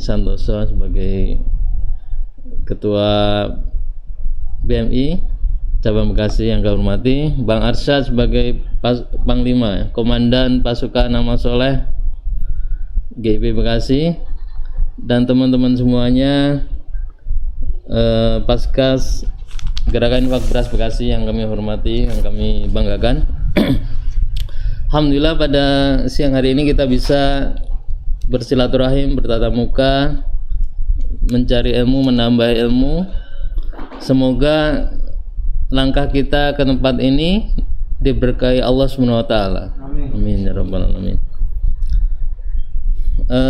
Santoso sebagai Ketua BMI Cabang Bekasi yang kami hormati, Bang Arsyad sebagai Panglima, Komandan Pasukan Amal Soleh GIP Bekasi, dan teman-teman semuanya, Paskas Gerakan Infak Beras Bekasi yang kami hormati, yang kami banggakan. Alhamdulillah pada siang hari ini kita bisa bersilaturahim, bertatap muka, mencari ilmu, menambah ilmu. Semoga langkah kita ke tempat ini diberkahi Allah Subhanahu wa taala. Amin ya rabbal alamin.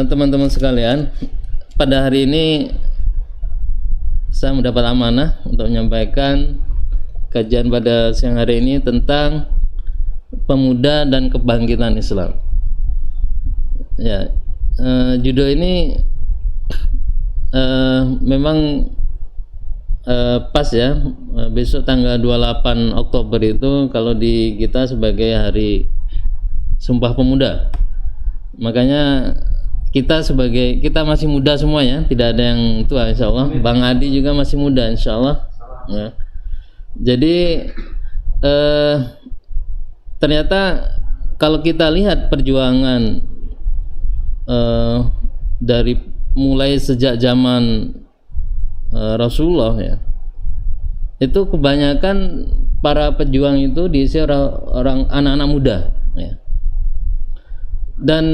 Teman-teman sekalian, pada hari ini saya mendapat amanah untuk menyampaikan kajian pada siang hari ini tentang pemuda dan kebangkitan Islam. Ya, judul ini memang pas ya. Besok tanggal 28 Oktober itu kalau di kita sebagai hari Sumpah Pemuda. Makanya kita masih muda semua ya, tidak ada yang tua insya Allah. Bang Adi juga masih muda insya Allah ya. Jadi ternyata kalau kita lihat perjuangan dari mulai sejak zaman Rasulullah ya, itu kebanyakan para pejuang itu diisi orang anak-anak muda ya. Dan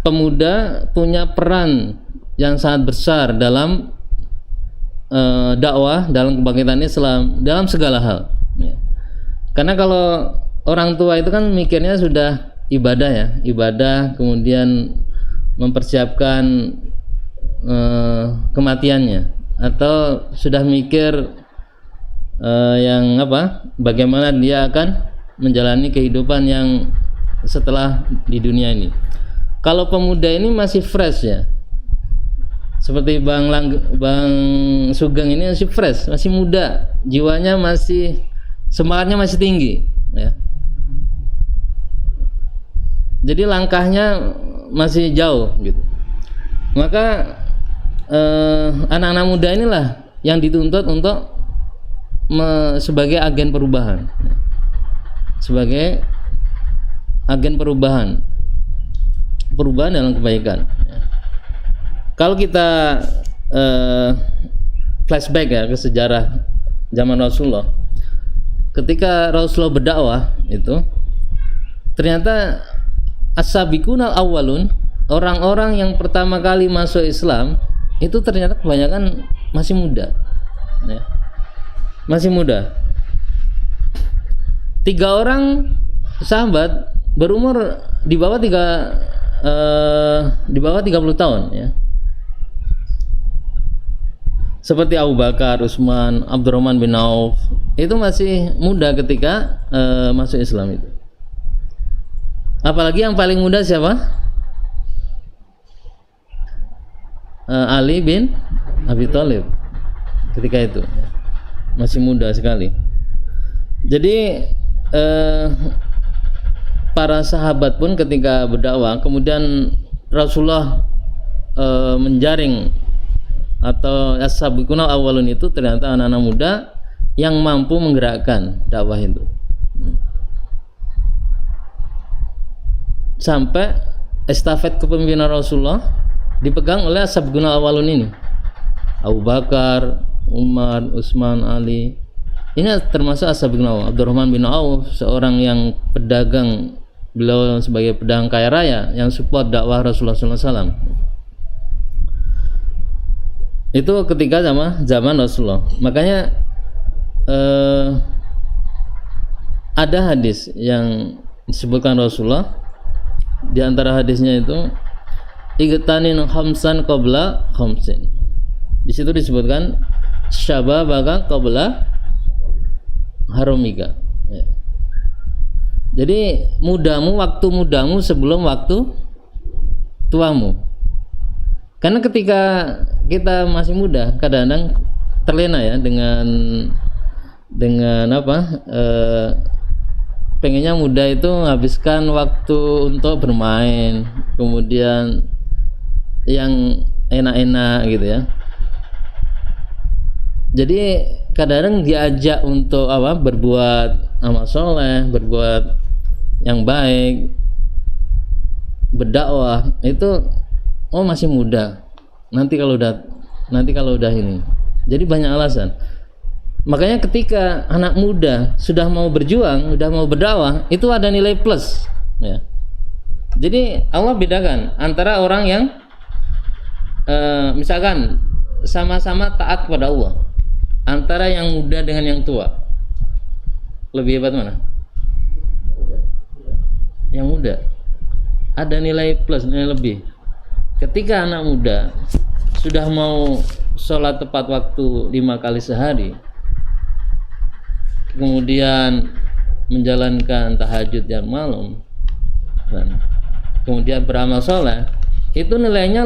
pemuda punya peran yang sangat besar dalam dakwah, dalam kebangkitan Islam, dalam segala hal ya. Karena kalau orang tua itu kan mikirnya sudah ibadah ya, ibadah, kemudian mempersiapkan kematiannya, atau sudah mikir yang apa, bagaimana dia akan menjalani kehidupan yang setelah di dunia ini. Kalau pemuda ini masih fresh ya, seperti Bang Sugeng ini masih fresh, masih muda, jiwanya masih, semangatnya masih tinggi ya. Jadi langkahnya masih jauh gitu. Maka anak-anak muda inilah yang dituntut untuk sebagai agen perubahan. Sebagai agen perubahan dalam kebaikan. Kalau kita flashback ya ke sejarah zaman Rasulullah, ketika Rasulullah berdakwah itu ternyata as-sabiqunal awwalun, orang-orang yang pertama kali masuk Islam itu ternyata kebanyakan masih muda ya. Masih muda. 3 orang sahabat berumur di bawah 30 tahun ya. Seperti Abu Bakar, Utsman, Abdurrahman bin Auf, itu masih muda ketika masuk Islam itu. Apalagi yang paling muda siapa? Ali bin Abi Thalib ketika itu masih muda sekali. Jadi para sahabat pun ketika berdakwah, kemudian Rasulullah menjaring atau as-sabiqunal awwalun itu ternyata anak-anak muda yang mampu menggerakkan dakwah itu. Sampai estafet kepemimpinan Rasulullah dipegang oleh as-sabiqunal awwalun ini. Abu Bakar, Umar, Utsman, Ali. Ini termasuk as-sabiqunal awwalun. Abdurrahman bin Auf, seorang yang pedagang, beliau sebagai pedagang kaya raya yang support dakwah Rasulullah SAW. Itu ketika zaman Rasulullah. Makanya ada hadis yang disebutkan Rasulullah. Di antara hadisnya itu igtanin khamsan qabla khamsin. Di situ disebutkan syababaka qabla haromika ya. Jadi waktu mudamu sebelum waktu tuamu. Karena ketika kita masih muda kadang-kadang terlena ya dengan apa, pengennya muda itu menghabiskan waktu untuk bermain, kemudian yang enak-enak gitu ya. Jadi kadang-kadang diajak untuk apa, berbuat amal soleh, berbuat yang baik, berdakwah itu, masih muda, nanti kalau udah ini. Jadi banyak alasan. Makanya ketika anak muda sudah mau berjuang, sudah mau berdakwah, itu ada nilai plus ya. Jadi Allah bedakan antara orang yang misalkan sama-sama taat kepada Allah, antara yang muda dengan yang tua. Lebih hebat mana? Yang muda. Ada nilai plus, nilai lebih. Ketika anak muda sudah mau sholat tepat waktu 5 kali sehari, kemudian menjalankan tahajud yang malam, dan kemudian beramal soleh, itu nilainya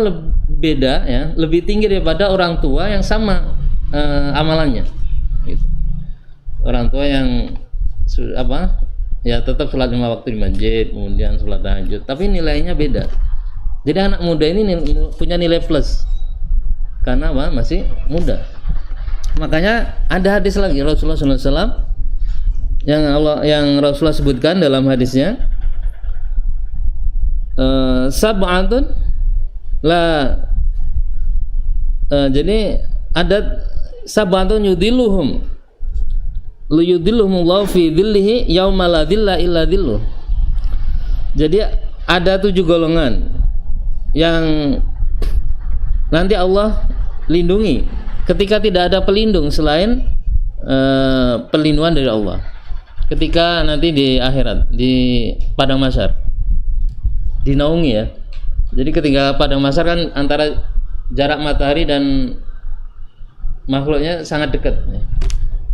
beda ya, lebih tinggi daripada orang tua yang sama amalannya. Gitu. Orang tua yang ya tetap sholat 5 waktu di masjid, kemudian sholat tahajud, tapi nilainya beda. Jadi anak muda ini punya nilai plus karena masih muda. Makanya ada hadis lagi Rasulullah SAW yang Rasulullah sebutkan dalam hadisnya, sab'atun la jadi ada sab'atun yudhilluhumullahu fi dhillihi yauma la dhilla illa dhilluh. Jadi ada 7 golongan yang nanti Allah lindungi ketika tidak ada pelindung selain perlindungan dari Allah. Ketika nanti di akhirat, di padang mahsyar, dinaungi ya. Jadi ketika padang mahsyar kan antara jarak matahari dan makhluknya sangat dekat ya.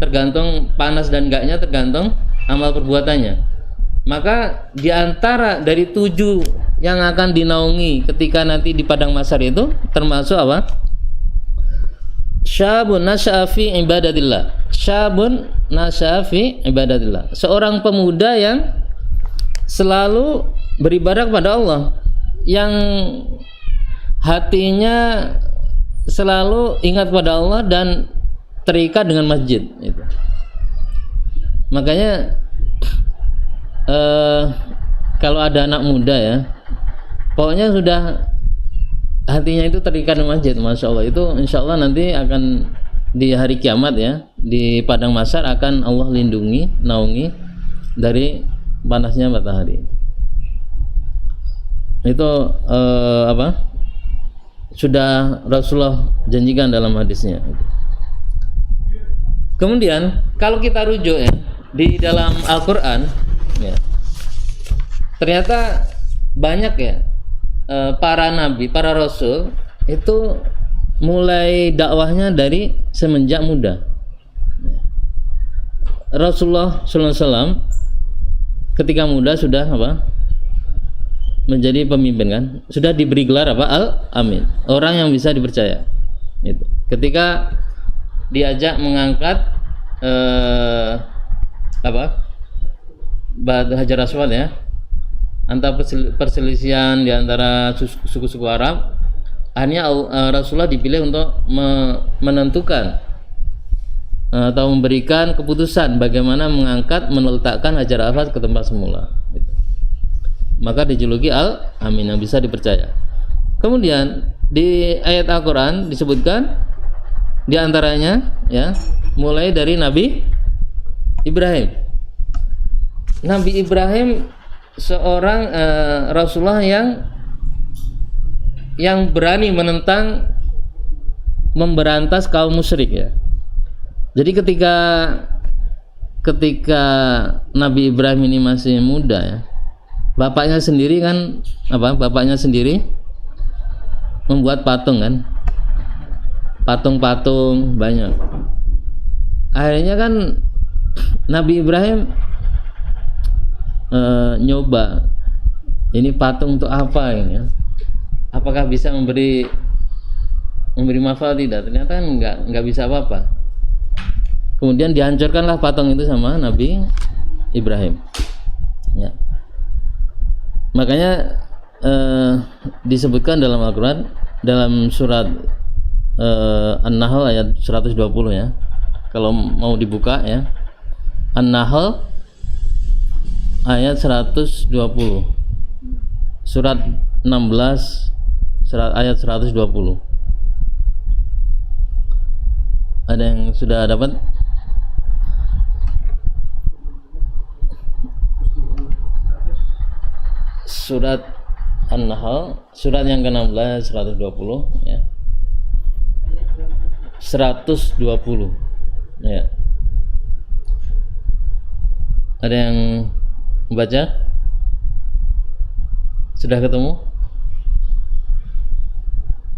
Tergantung panas dan enggaknya tergantung amal perbuatannya. Maka di antara dari 7 yang akan dinaungi ketika nanti di padang mahsyar itu termasuk apa? Syabun nasya'a fi ibadatillah. Syabun nasya'a fi ibadatillah. Seorang pemuda yang selalu beribadah kepada Allah, yang hatinya selalu ingat pada Allah dan terikat dengan masjid itu. Makanya kalau ada anak muda ya, pokoknya sudah hatinya itu terikat dengan masjid, masya Allah, itu insya Allah nanti akan di hari kiamat ya, di padang mahsyar akan Allah lindungi, naungi dari panasnya matahari. Itu sudah Rasulullah janjikan dalam hadisnya. Kemudian kalau kita rujuk ya di dalam Al-Quran ya, ternyata banyak ya para nabi, para rasul itu mulai dakwahnya dari semenjak muda. Rasulullah SAW ketika muda sudah menjadi pemimpin kan, sudah diberi gelar Al-Amin, orang yang bisa dipercaya. Itu. Ketika diajak mengangkat batu Hajar Aswad ya, antara perselisihan di antara suku-suku Arab, akhirnya Rasulullah dipilih untuk menentukan atau memberikan keputusan bagaimana meletakkan Hajar Aswad ke tempat semula. Maka dijuluki Al-Amin, yang bisa dipercaya. Kemudian di ayat Al-Quran disebutkan di antaranya ya, mulai dari Nabi Ibrahim. Nabi Ibrahim seorang Rasulullah yang berani menentang, memberantas kaum musyrik ya. Jadi ketika Nabi Ibrahim ini masih muda ya, bapaknya sendiri membuat patung kan, patung-patung banyak. Akhirnya kan Nabi Ibrahim nyoba, ini patung untuk apa ini ya? Apakah bisa memberi manfaat? Tidak, ternyata kan nggak bisa apa-apa. Kemudian dihancurkanlah patung itu sama Nabi Ibrahim ya. Makanya disebutkan dalam Al-Quran, dalam surat An-Nahl ayat 120 ya, kalau mau dibuka ya, An-Nahl ayat 120, surat 16 ayat 120. Ada yang sudah dapat? surat An-Nahl, surat yang ke-16, 120 ya. 120 ya. Ada yang membaca? Sudah ketemu?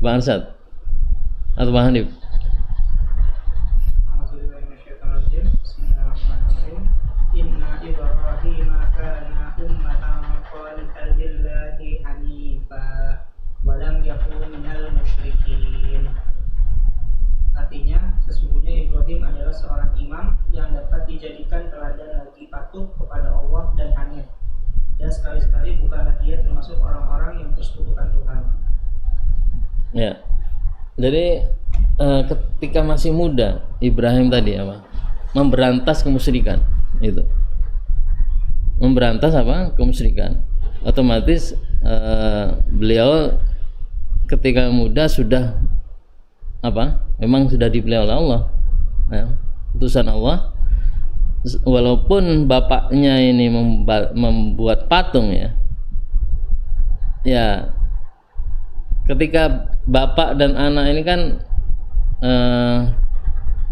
Bang Arsad atau Bang Hanif? Bismillahirrahmanirrahim. Inna Ibrahim kana ummatan qanitan lillahi hanifa wa lam yakun minal musyrikin. Artinya, sesungguhnya Ibrahim adalah seorang imam yang dapat dijadikan teladan bagi patuh kepada Allah dan hanif. Dan sekali-sekali bukanlah dia termasuk orang-orang yang persekutukan Tuhan. Ya. Jadi ketika masih muda Ibrahim tadi apa? Memberantas kemusyrikan itu. Memberantas apa? Kemusyrikan. Otomatis beliau ketika muda sudah apa? Memang sudah dipilih oleh Allah. Ya, utusan Allah. Walaupun bapaknya ini membuat patung ya. Ya. Ketika bapak dan anak ini kan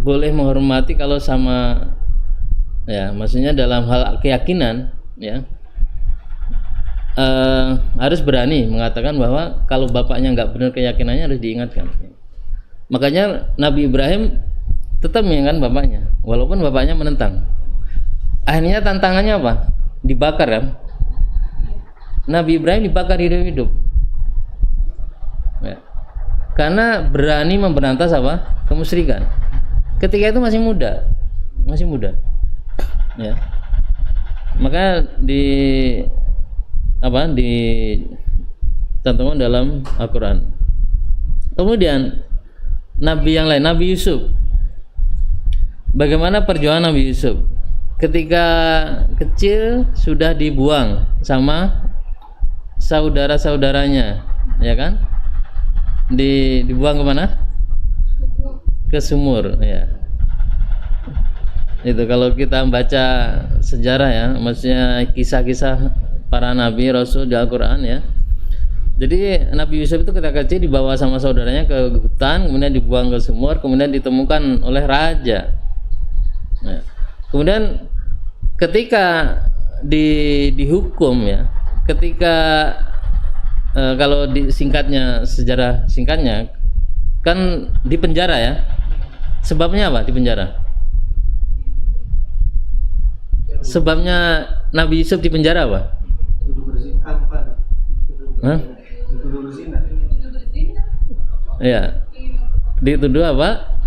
boleh menghormati kalau sama ya, maksudnya dalam hal keyakinan ya, harus berani mengatakan bahwa kalau bapaknya nggak benar keyakinannya harus diingatkan. Makanya Nabi Ibrahim tetap mengingatkan bapaknya walaupun bapaknya menentang. Akhirnya tantangannya apa? Dibakar kan? Nabi Ibrahim dibakar hidup-hidup ya. Karena berani memberantas apa? Kemusyrikan. Ketika itu masih muda ya. Maka dicantumkan dalam Al-Quran. Kemudian Nabi yang lain, Nabi Yusuf. Bagaimana perjuangan Nabi Yusuf? Ketika kecil sudah dibuang sama saudara-saudaranya, ya kan? Dibuang kemana? Ke sumur, ya. Itu kalau kita baca sejarah ya, maksudnya kisah-kisah para nabi rasul di Al-Quran ya. Jadi Nabi Yusuf itu ketika kecil dibawa sama saudaranya ke hutan, kemudian dibuang ke sumur, kemudian ditemukan oleh raja. Nah, kemudian ketika dihukum ya, ketika kalau sejarah singkatnya kan di penjara ya. Sebabnya apa di penjara? Sebabnya Nabi Yusuf di penjara apa? Hah? Ya, dituduh apa?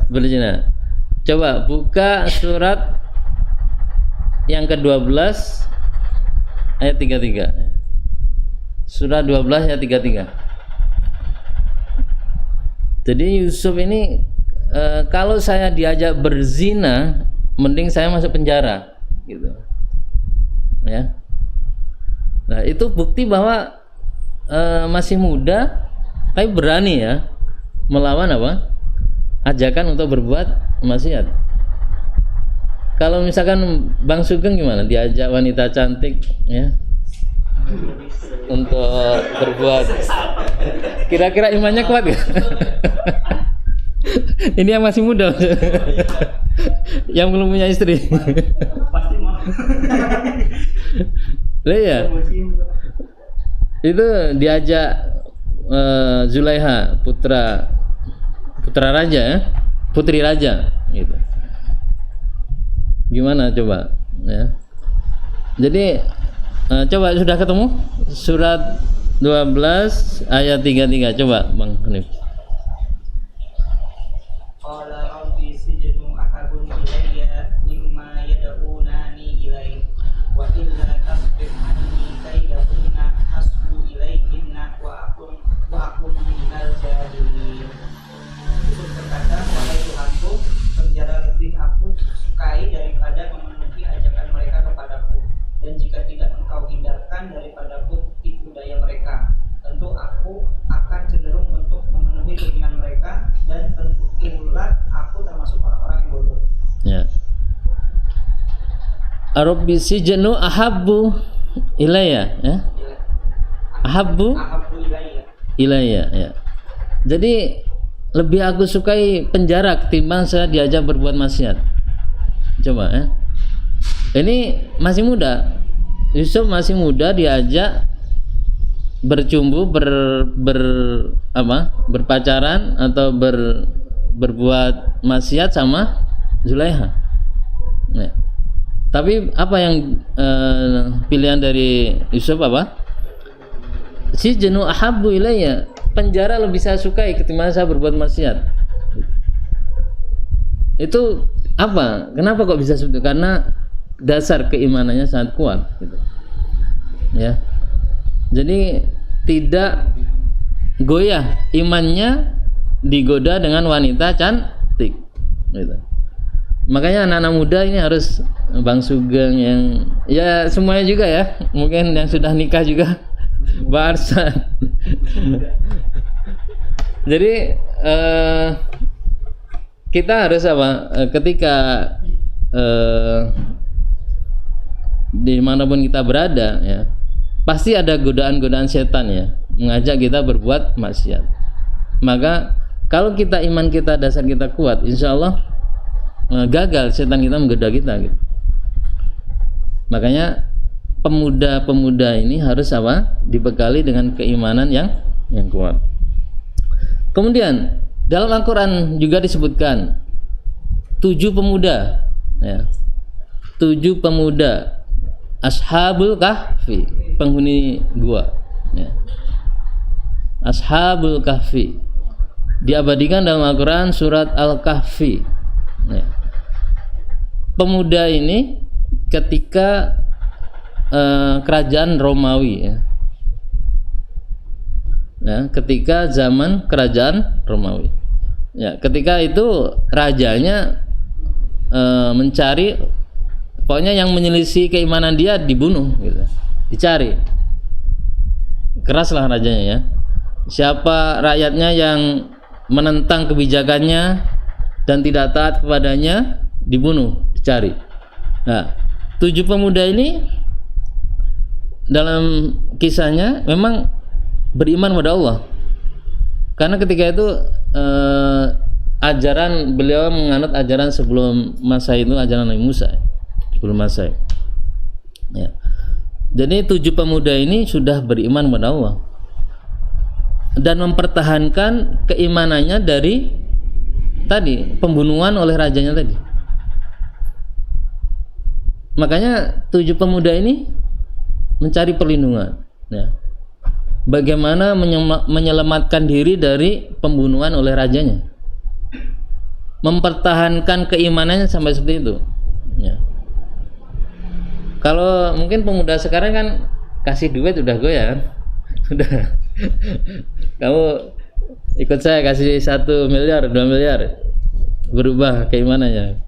Berzina. Coba buka surat yang ke-12 ayat 33. Surat 12 ayat 33. Jadi Yusuf ini kalau saya diajak berzina, mending saya masuk penjara gitu. Ya. Nah, itu bukti bahwa masih muda tapi berani ya melawan apa? Ajakan untuk berbuat maksiat. Kalau misalkan Bang Sugeng gimana? Diajak wanita cantik ya untuk berbuat, kira-kira imannya kuat gak? Ini yang masih muda, yang belum punya istri. Pasti mau. Ya, itu diajak Zulaiha putra raja ya, putri raja gitu. Gimana coba ya? Jadi coba sudah ketemu surat 12 ayat 33, coba Bang Hanif. Qala rabbi sijnu ahabun ilayya mimma yad'unani ilayhi wa illa tasbir anni kaidahunna asbu ilayhinna wa aqum minal jahilin. Yusuf berkata, wahai Tuhanku, penjara lebih aku sukai daripada memenuhi ajakan mereka kepadaku, dan jika tidak engkau hindarkan daripadaku tipu daya mereka, tentu aku akan cenderung untuk memenuhi keinginan mereka, dan tentulah aku termasuk orang-orang yang bodoh. Ya. Rabbi sijnu ahabbu ilayya ya. Ahabbu Ahabbu ilayya. ilayya ya. Jadi lebih aku sukai penjara ketimbang saya diajak berbuat maksiat. Coba ya. Ini masih muda. Yusuf masih muda diajak bercumbu berpacaran atau berbuat maksiat sama Zulaiha. Nah, tapi apa yang pilihan dari Yusuf apa? Si jenu ahabbu ilayya, penjara lebih saya sukai ketimbang saya berbuat maksiat. Itu apa? Kenapa kok bisa seperti itu? Karena dasar keimanannya sangat kuat gitu. Ya. Jadi tidak goyah imannya digoda dengan wanita cantik gitu. Makanya anak-anak muda ini harus Bang Sugeng yang ya semuanya juga ya, mungkin yang sudah nikah juga Barsa. Jadi kita harus apa? Ketika dimanapun kita berada ya, pasti ada godaan-godaan setan ya, mengajak kita berbuat maksiat. Maka kalau kita iman kita, dasar kita kuat, insya Allah gagal setan kita menggoda kita gitu. Makanya pemuda-pemuda ini harus apa? Dibekali dengan keimanan yang kuat. Kemudian dalam Al-Quran juga disebutkan 7 pemuda ya. 7 pemuda Ashabul Kahfi, penghuni gua ya. Ashabul Kahfi diabadikan dalam Al-Quran surat Al-Kahfi ya. Pemuda ini ketika kerajaan Romawi ya, ketika zaman kerajaan Romawi ya, ketika itu rajanya mencari, pokoknya yang menyelisih keimanan dia dibunuh gitu, dicari, keraslah rajanya ya. Siapa rakyatnya yang menentang kebijakannya dan tidak taat kepadanya dibunuh, dicari. Nah, 7 pemuda ini dalam kisahnya memang beriman pada Allah, karena ketika itu ajaran beliau menganut ajaran sebelum masa itu, ajaran Nabi Musa sebelum masa ya. Jadi 7 pemuda ini sudah beriman pada Allah dan mempertahankan keimanannya dari tadi pembunuhan oleh rajanya tadi. Makanya 7 pemuda ini mencari perlindungan ya. Bagaimana menyelamatkan diri dari pembunuhan oleh rajanya, mempertahankan keimanannya sampai seperti itu ya. Kalau mungkin pemuda sekarang kan kasih duit udah goyah kan, udah kamu ikut saya kasih 1 miliar 2 miliar berubah keimanannya.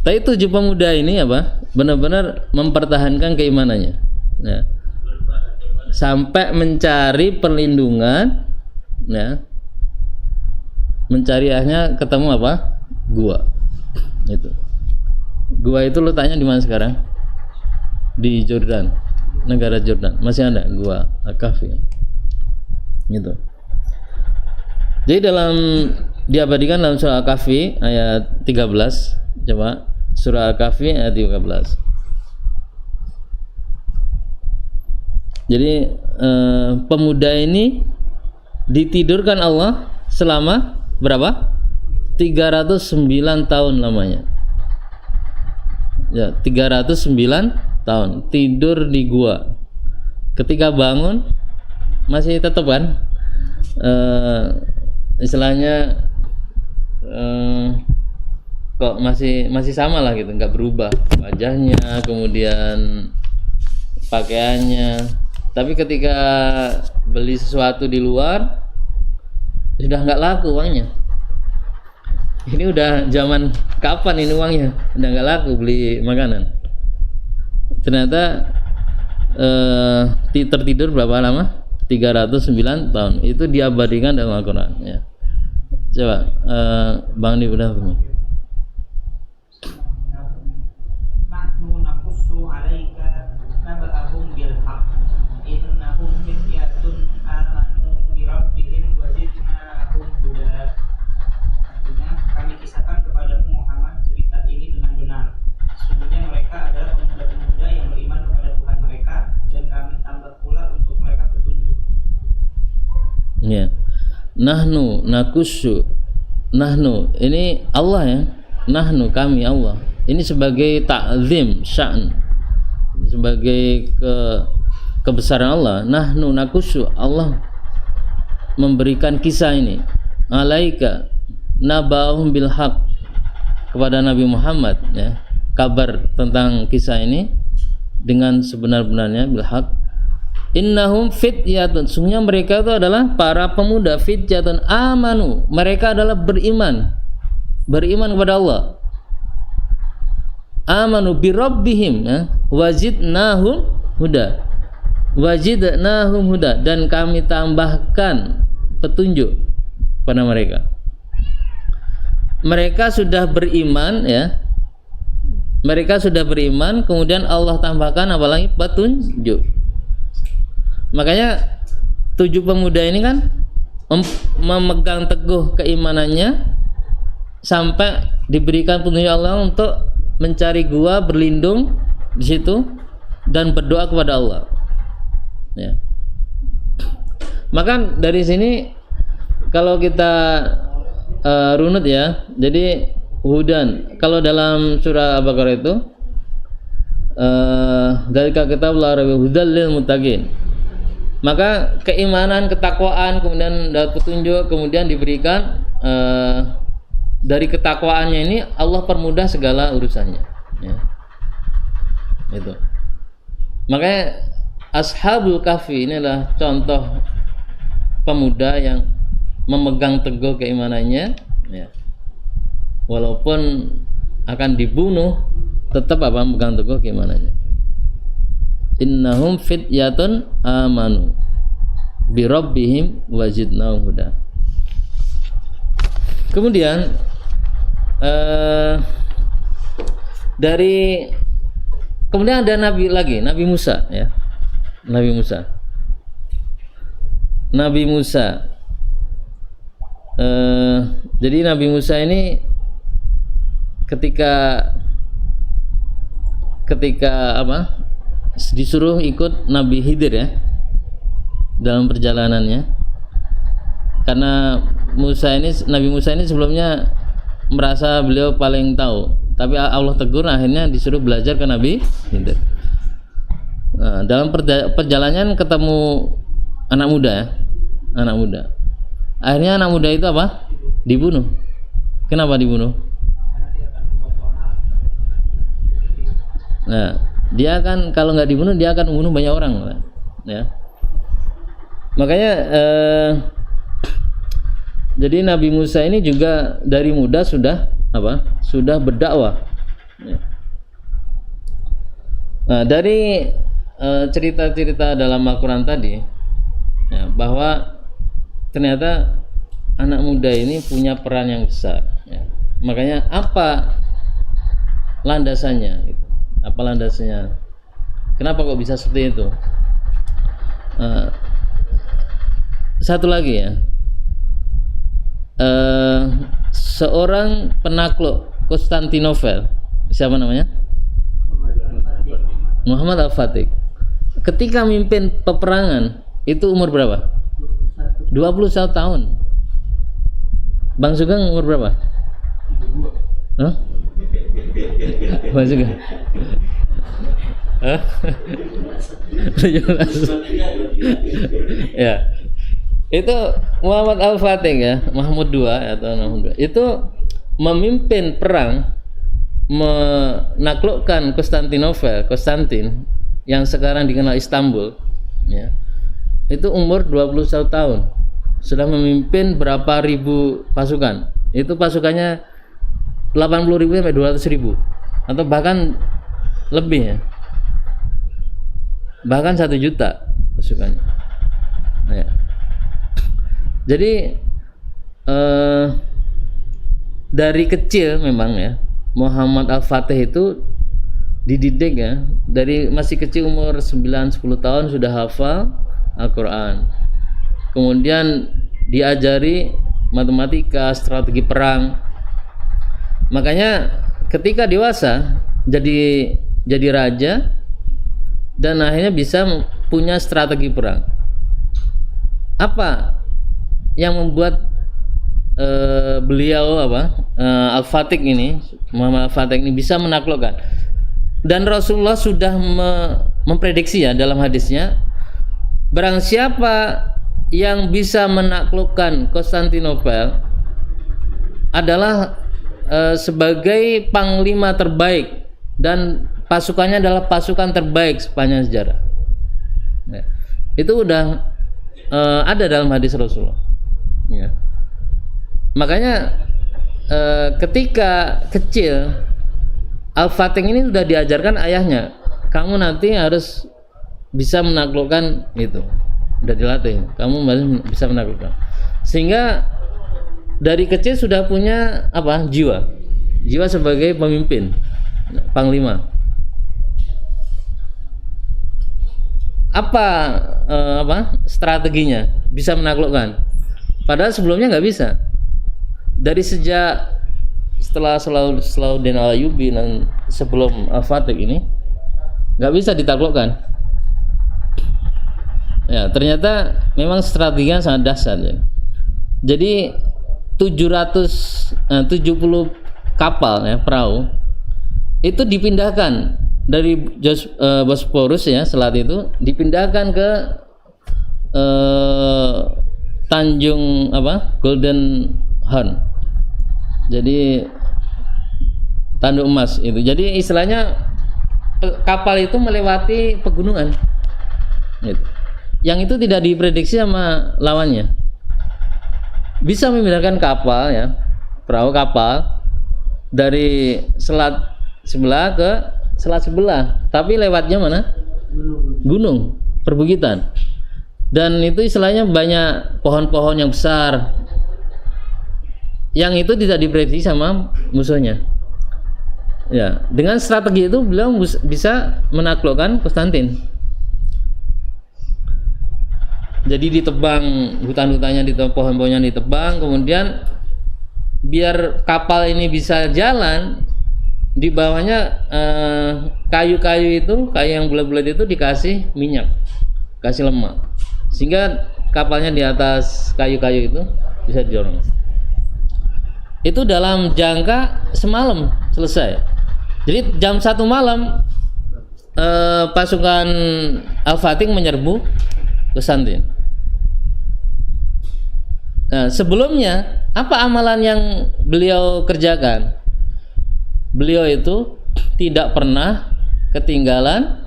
Tapi 7 pemuda ini apa? Benar-benar mempertahankan keimanannya ya. Sampai mencari perlindungan ya. Mencari akhirnya ketemu apa? Gua. Itu. Gua itu lu tanya di mana sekarang? Di Jordan. Negara Jordan. Masih ada gua Al-Kahfi. Gitu. Jadi diabadikan dalam surah Al-Kahfi ayat 13. Coba surah Al-Kahfi ayat 13. Jadi pemuda ini ditidurkan Allah selama berapa? 309 tahun lamanya. Ya, 309 tahun tidur di gua. Ketika bangun masih tetap kan istilahnya kok masih sama lah gitu, nggak berubah wajahnya, kemudian pakaiannya. Tapi ketika beli sesuatu di luar sudah nggak laku uangnya. Ini udah zaman kapan ini uangnya? Udah nggak laku beli makanan. Ternyata tertidur berapa lama? 309 tahun. Itu diabadikan dalam Al-Quran ya. Coba Bang Di udah semua. Nahnu naqussu 'alaika naba'ahum bil Ya. Nahnu nakussu. Nahnu ini Allah ya. Nahnu kami Allah. Ini sebagai ta'zim sya'n, sebagai kebesaran Allah. Nahnu nakussu, Allah memberikan kisah ini alaika nabahum bil haq, kepada Nabi Muhammad ya, kabar tentang kisah ini dengan sebenar-benarnya, bil haq. Innahum fityatun, sungguhnya mereka itu adalah para pemuda, fityatun amanu, mereka adalah beriman kepada Allah. Amanu bi rabbihim ya, wazidnahum huda, dan kami tambahkan petunjuk pada mereka. Mereka sudah beriman ya, mereka sudah beriman, kemudian Allah tambahkan apa lagi? Petunjuk. Makanya 7 pemuda ini kan memegang teguh keimanannya sampai diberikan petunjuk Allah untuk mencari gua, berlindung di situ dan berdoa kepada Allah. Ya. Maka dari sini kalau kita runut ya, jadi hudan kalau dalam surah Al-Baqarah itu dzalika kitabul arabi hudal lil muttaqin. Maka keimanan, ketakwaan, kemudian dapat petunjuk, kemudian diberikan dari ketakwaannya ini Allah permudah segala urusannya ya. Itu. Makanya Ashabul Kahfi ini adalah contoh pemuda yang memegang teguh keimanannya ya. Walaupun akan dibunuh tetap apa? Memegang teguh keimanannya. Innahum fityatun amanu bi rabbihim wazidnahum huda. Kemudian kemudian ada nabi lagi, Nabi Musa ya. Nabi Musa. Jadi Nabi Musa ini ketika apa? Disuruh ikut Nabi Khidir ya dalam perjalanannya. Karena Nabi Musa ini sebelumnya merasa beliau paling tahu, tapi Allah tegur, akhirnya disuruh belajar ke Nabi Khidir. Nah, dalam perjalanan ketemu anak muda ya, anak muda. Akhirnya anak muda itu apa? Dibunuh. Kenapa dibunuh? Nah, dia kan kalau nggak dibunuh dia akan membunuh banyak orang ya. Makanya jadi Nabi Musa ini juga dari muda sudah berdakwah ya. Nah, dari cerita-cerita dalam Al-Quran tadi ya, bahwa ternyata anak muda ini punya peran yang besar ya. Makanya apa landasannya? Apa landasannya? Kenapa kok bisa seperti itu? Satu lagi ya, seorang penakluk Konstantinopel, siapa namanya? Muhammad Al-Fatih. Ketika mimpin peperangan itu umur berapa? 21 tahun. Bang Sugeng umur berapa? Hah? Bang Sugeng? Hah? 17. Ya. Itu Muhammad Al-Fatih ya, Mahmud II atau Mahmud II. Itu memimpin perang menaklukkan Konstantin yang sekarang dikenal Istanbul ya. Itu umur 21 tahun. Sudah memimpin berapa ribu pasukan. Itu pasukannya 80.000 sampai 200.000 atau bahkan lebih ya. Bahkan 1 juta pasukannya. Ya. Jadi dari kecil memang ya Muhammad Al-Fatih itu dididik ya, dari masih kecil umur 9-10 tahun sudah hafal Al-Quran. Kemudian diajari matematika, strategi perang. Makanya ketika dewasa jadi raja dan akhirnya bisa punya strategi perang. Apa yang membuat beliau Al-Fatih ini, Muhammad Al-Fatih ini bisa menaklukkan. Dan Rasulullah sudah memprediksi ya dalam hadisnya, barang siapa yang bisa menaklukkan Konstantinopel adalah sebagai panglima terbaik dan pasukannya adalah pasukan terbaik sepanjang sejarah. Ya. Itu udah ada dalam hadis Rasulullah. Ya. Makanya ketika kecil Al-Fatih ini sudah diajarkan ayahnya, kamu nanti harus bisa menaklukkan itu. Udah dilatih, kamu bisa menaklukkan. Sehingga dari kecil sudah punya jiwa sebagai pemimpin, panglima. Strateginya bisa menaklukkan? Padahal sebelumnya nggak bisa. Dari sejak setelah Salahuddin Al-Ayyubi dan sebelum Al-Fatih ini nggak bisa ditaklukkan. Ya, ternyata memang strateginya sangat dahsyat ya. Jadi 770 kapal ya, perahu itu dipindahkan dari Bosporus ya, selat itu dipindahkan ke Tanjung Golden Horn. Jadi tanduk emas itu. Jadi istilahnya kapal itu melewati pegunungan. Gitu. Yang itu tidak diprediksi sama lawannya. Bisa memindahkan kapal ya, perahu kapal dari selat sebelah ke selat sebelah, tapi lewatnya mana? Gunung, perbukitan. Dan itu istilahnya banyak pohon-pohon yang besar. Yang itu tidak diprediksi sama musuhnya. Ya, dengan strategi itu beliau bisa menaklukkan Konstantin. Jadi ditebang hutan-hutannya, pohon-pohonnya ditebang, kemudian biar kapal ini bisa jalan, di bawahnya kayu-kayu itu, kayu yang bulat-bulat itu dikasih minyak, kasih lemak, sehingga kapalnya di atas kayu-kayu itu bisa didorong. Itu dalam jangka semalam selesai. Jadi jam 1 malam pasukan Al-Fatih menyerbu Konstantin. Nah, sebelumnya apa amalan yang beliau kerjakan? Beliau itu tidak pernah ketinggalan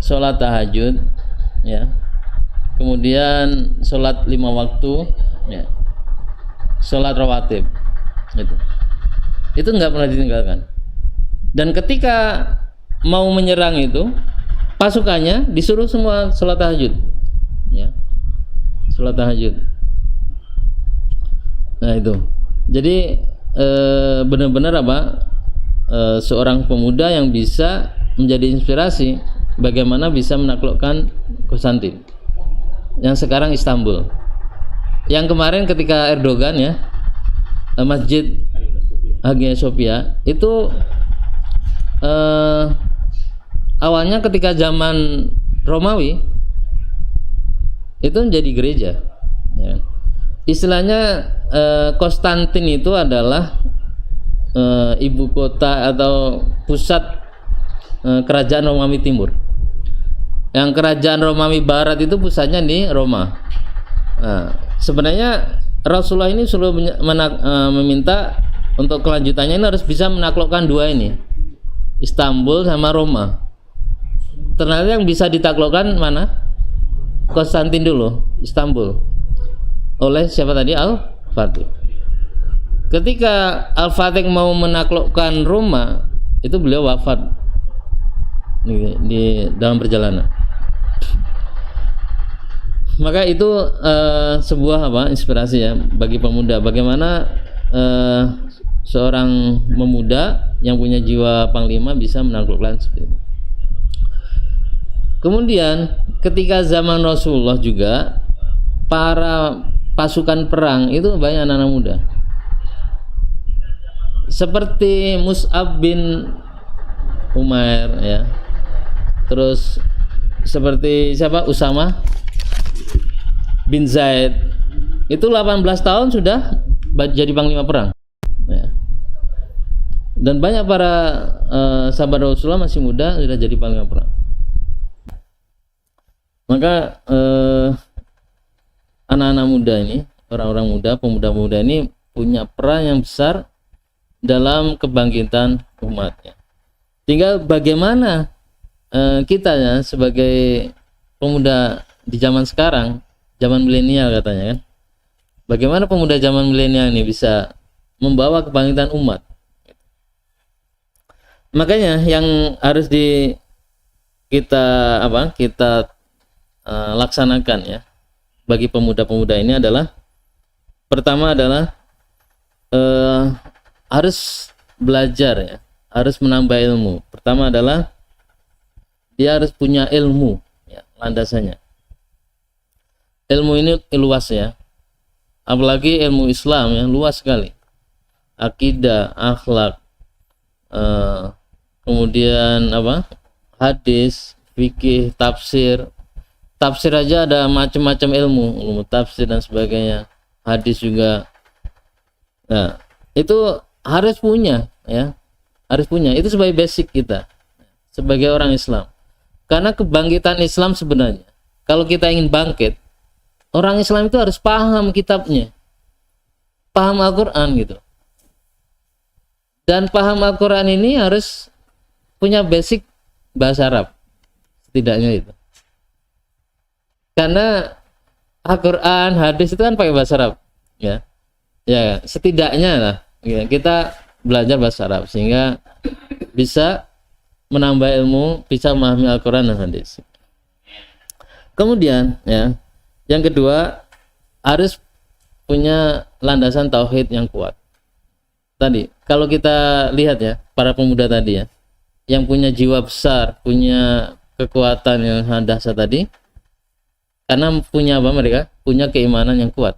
sholat tahajud, ya. Kemudian sholat 5 waktu, ya. Sholat rawatib, itu nggak pernah ditinggalkan. Dan ketika mau menyerang itu, pasukannya disuruh semua sholat tahajud, ya. Sholat tahajud. Nah itu, jadi benar-benar seorang pemuda yang bisa menjadi inspirasi bagaimana bisa menaklukkan Konstantin, yang sekarang Istanbul. Yang kemarin ketika Erdogan ya, Masjid Hagia Sophia itu awalnya ketika zaman Romawi itu menjadi gereja, ya. Istilahnya Konstantin itu adalah ibu kota atau pusat kerajaan Romawi Timur. Yang kerajaan Romawi Barat itu pusatnya di Roma. Nah, sebenarnya Rasulullah ini selalu meminta untuk kelanjutannya ini harus bisa menaklukkan dua ini, Istanbul sama Roma. Ternyata yang bisa ditaklukkan mana? Konstantin dulu, Istanbul. Oleh siapa tadi? Al-Fatih. Ketika Al-Fatih mau menaklukkan Roma, itu beliau wafat di dalam perjalanan. Maka itu sebuah inspirasi ya bagi pemuda, bagaimana seorang pemuda yang punya jiwa panglima bisa menaklukkan seperti itu. Kemudian ketika zaman Rasulullah juga para pasukan perang itu banyak anak-anak muda. Seperti Mus'ab bin Umair ya. Terus seperti siapa? Usamah bin Zaid. itu 18 tahun sudah jadi panglima perang ya. Dan banyak para sahabat Rasulullah masih muda sudah jadi panglima perang. Maka anak-anak muda ini, orang-orang muda, pemuda-pemuda ini punya peran yang besar dalam kebangkitan umatnya. Tinggal bagaimana kita ya sebagai pemuda di zaman sekarang, zaman milenial katanya kan, bagaimana pemuda zaman milenial ini bisa membawa kebangkitan umat. Makanya yang harus kita laksanakan ya bagi pemuda-pemuda ini adalah, pertama adalah harus belajar ya, harus menambah ilmu. Pertama adalah dia harus punya ilmu ya, landasannya. Ilmu ini luas ya, apalagi ilmu Islam ya, luas sekali. Akidah, akhlak, kemudian hadis, fikih, tafsir. Tafsir aja ada macam-macam ilmu tafsir dan sebagainya. Hadis juga. Nah, itu harus punya ya. Harus punya. Itu sebagai basic kita sebagai orang Islam. Karena kebangkitan Islam sebenarnya, kalau kita ingin bangkit, orang Islam itu harus paham kitabnya. Paham Al-Qur'an gitu. Dan paham Al-Qur'an ini harus punya basic bahasa Arab. Setidaknya itu. Karena Al-Qur'an, hadis itu kan pakai bahasa Arab, ya. Ya, setidaknya lah ya, kita belajar bahasa Arab sehingga bisa menambah ilmu, bisa memahami Al-Qur'an dan hadis. Kemudian ya, yang kedua harus punya landasan tauhid yang kuat. Tadi kalau kita lihat ya, para pemuda tadi ya, yang punya jiwa besar, punya kekuatan yang dahsyat tadi, karena punya apa mereka? Punya keimanan yang kuat.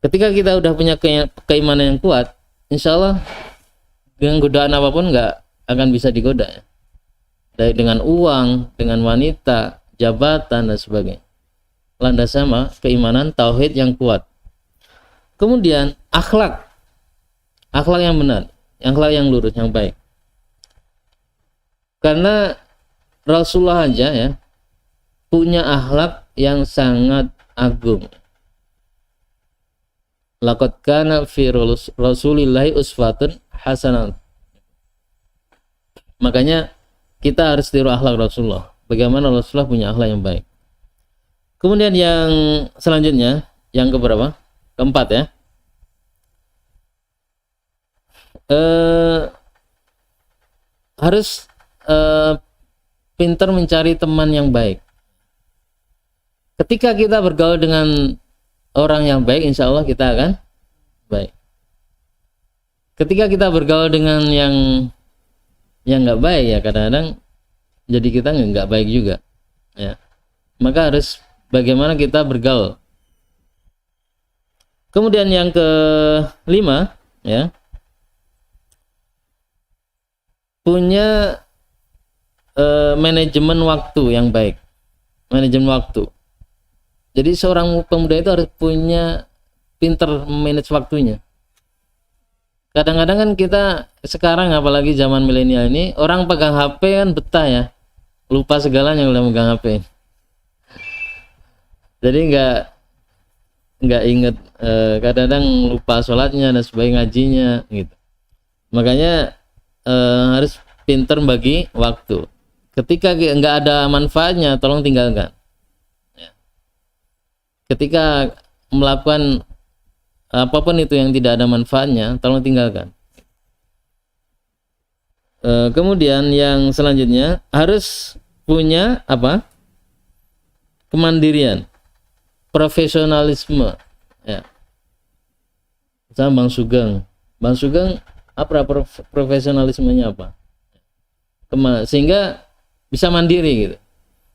Ketika kita udah punya keimanan yang kuat, insya Allah dengan godaan apapun nggak akan bisa digoda ya. Dengan uang, dengan wanita, jabatan dan sebagainya. Landas sama keimanan tauhid yang kuat. Kemudian akhlak yang benar, akhlak yang lurus, yang baik. Karena Rasulullah aja ya punya akhlak yang sangat agung. Laqad kana fi Rasulillahi uswatun hasanah. Makanya kita harus tiru akhlak Rasulullah. Bagaimana Rasulullah punya akhlak yang baik. Kemudian yang selanjutnya, yang keberapa? Keempat ya. Harus pintar mencari teman yang baik. Ketika kita bergaul dengan orang yang baik, insya Allah kita akan baik. Ketika kita bergaul dengan yang nggak baik ya, kadang-kadang jadi kita nggak baik juga ya. Maka harus bagaimana kita bergaul. Kemudian yang kelima ya, punya manajemen waktu yang baik. Manajemen waktu. Jadi seorang pemuda itu harus punya pinter manage waktunya. Kadang-kadang kan kita sekarang apalagi zaman milenial ini, orang pegang HP kan betah ya, lupa segalanya udah megang HP. Jadi nggak inget, kadang-kadang lupa sholatnya dan sebagainya, ngajinya gitu. Makanya harus pinter bagi waktu. Ketika nggak ada manfaatnya, tolong tinggalkan. Ketika melakukan apapun itu yang tidak ada manfaatnya, tolong tinggalkan. Kemudian yang selanjutnya harus punya apa? Kemandirian, profesionalisme. Ya. Misalnya Bang Sugeng apa profesionalismenya apa? Sehingga bisa mandiri gitu.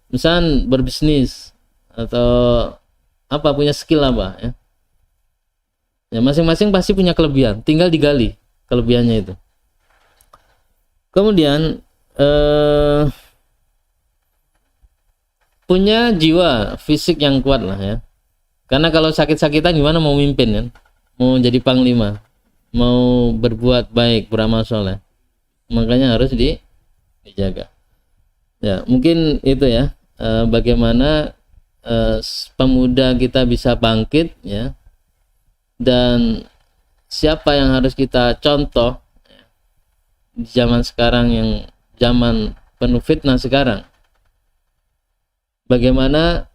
Misalnya berbisnis atau apa, punya skill apa ya. Ya masing-masing pasti punya kelebihan, tinggal digali kelebihannya itu. Kemudian punya jiwa fisik yang kuat lah ya. Karena kalau sakit-sakitan gimana mau mimpin kan? Mau jadi panglima, mau berbuat baik, beramal soleh. Makanya harus dijaga. Ya, mungkin itu ya, bagaimana pemuda kita bisa bangkit ya, dan siapa yang harus kita contoh di zaman sekarang yang zaman penuh fitnah sekarang. Bagaimana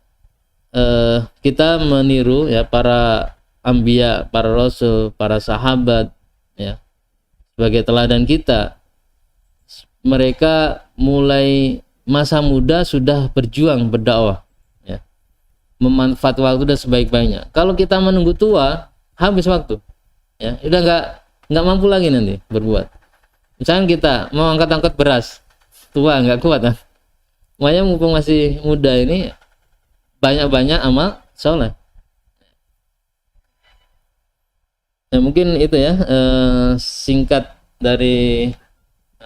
kita meniru ya para anbiya, para rasul, para sahabat ya sebagai teladan kita. Mereka mulai masa muda sudah berjuang berdakwah ya. Memanfaat waktu dan sebaik-baiknya. Kalau kita menunggu tua, habis waktu. Ya, udah nggak mampu lagi nanti berbuat. Misalnya kita mau angkat-angkat beras, tua nggak kuat kan. Makanya mumpung masih muda ini banyak-banyak amal soleh. Ya, mungkin itu ya singkat dari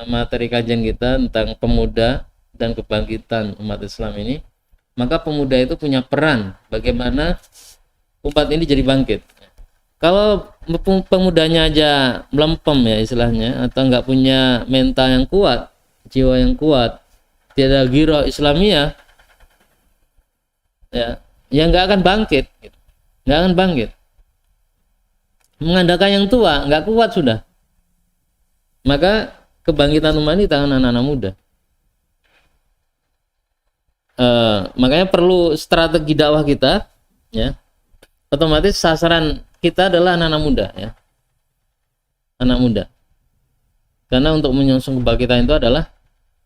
materi kajian kita tentang pemuda dan kebangkitan umat Islam ini. Maka pemuda itu punya peran bagaimana umat ini jadi bangkit. Kalau pemudanya aja melempem ya istilahnya, atau nggak punya mental yang kuat, jiwa yang kuat, tiada ghirah Islamiyah, ya nggak akan bangkit, nggak akan bangkit. Mengandalkan yang tua nggak kuat sudah, maka kebangkitan umat ini tangan anak-anak muda. Makanya perlu strategi dakwah kita, ya. Otomatis sasaran kita adalah anak-anak muda, ya, anak muda. Karena untuk menyongsong kebangkitan itu adalah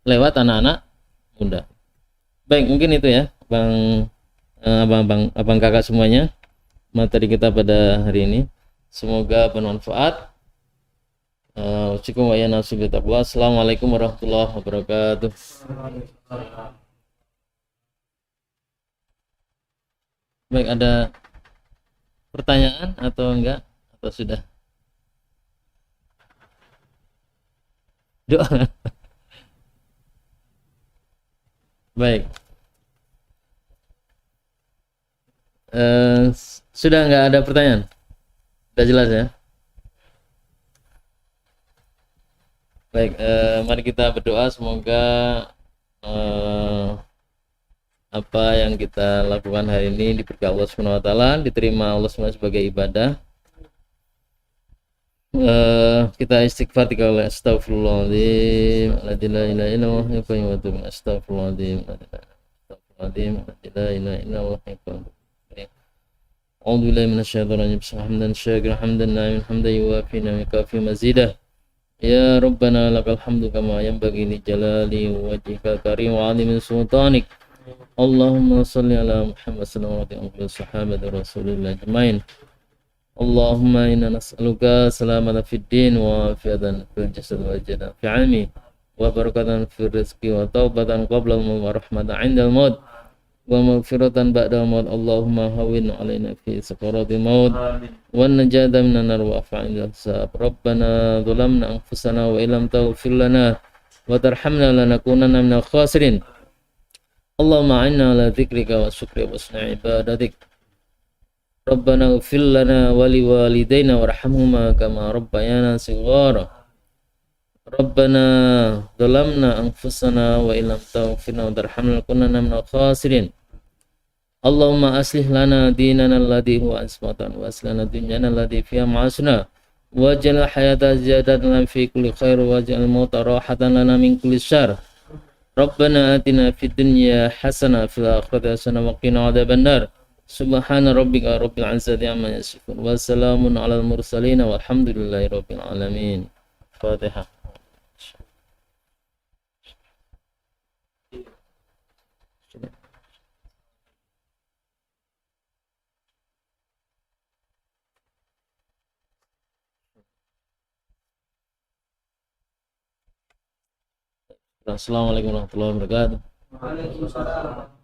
lewat anak-anak muda. Baik, mungkin itu ya, abang kakak semuanya, materi kita pada hari ini. Semoga bermanfaat. Assalamualaikum warahmatullahi wabarakatuh. Baik, ada pertanyaan atau enggak? Atau sudah? Doa. Baik. Sudah enggak ada pertanyaan? Sudah jelas ya? Baik, mari kita berdoa semoga apa yang kita lakukan hari ini diberkahi Allah Subhanahu wa taala, diterima Allah SWT sebagai ibadah. Kita istighfar 3 kali. Astagfirullahaladzim, la ilaha illallah, astagfirullahaladzim, astagfirullahaladzim, la ilaha illallah. A'udzu billahi minasyaitonir rajim. Hamdan syakiran hamdan na'iman hamdan yuwafi ni'maka mazidah. Ya Rabbana lakal hamdu kama yanbaghi li jalali wajhika karim wa 'azimi sultanik. Allahumma salli ala Muhammad sallallahu alaihi wa sahabati Rasulillah ajmain. Allahumma inna nas'aluka salamatan fid din wa afiatan fil jasad wa jannatan fi 'ilmi wa barakatan fil rizqi wa taubatan qabla al-maut wa rahmatan 'inda al-maut wa maghfiratan ba'da al-maut. Allahumma hawwin 'alaina fi sakaratil maut wa najata minan nar wa af'al hisab. Rabbana zalamna anfusana wa illam taghfir lana wa tarhamna lanakunanna minal khasirin. Allahumma a'inna ala dzikrika wa syukrika wa husni ibadatik. Rabbana ighfir lana wa liwalidayna warhamhuma kama rabbayana shighara. Rabbana zalamna anfusana wa illam taghfir lana wa tarhamna lanakunanna minal khasirin. Allahumma aslih lana dinana alladhi huwa ismatan wa aslih lana dunyana alladhi fiha ma'asna waj'al hayata ziyadatan lana fi kulli khair waj'al mauta rahatan lana min kulli syarr. Rabbana atina fid dunya hasanah fil akhirati hasanah wa qina adzabannar. Subhana rabbika rabbil izzati amma yasifun wa salamun alal mursalin walhamdulillahi rabbil alamin. Fatihah. Assalamualaikum warahmatullahi wabarakatuh. Waalaikumsalam.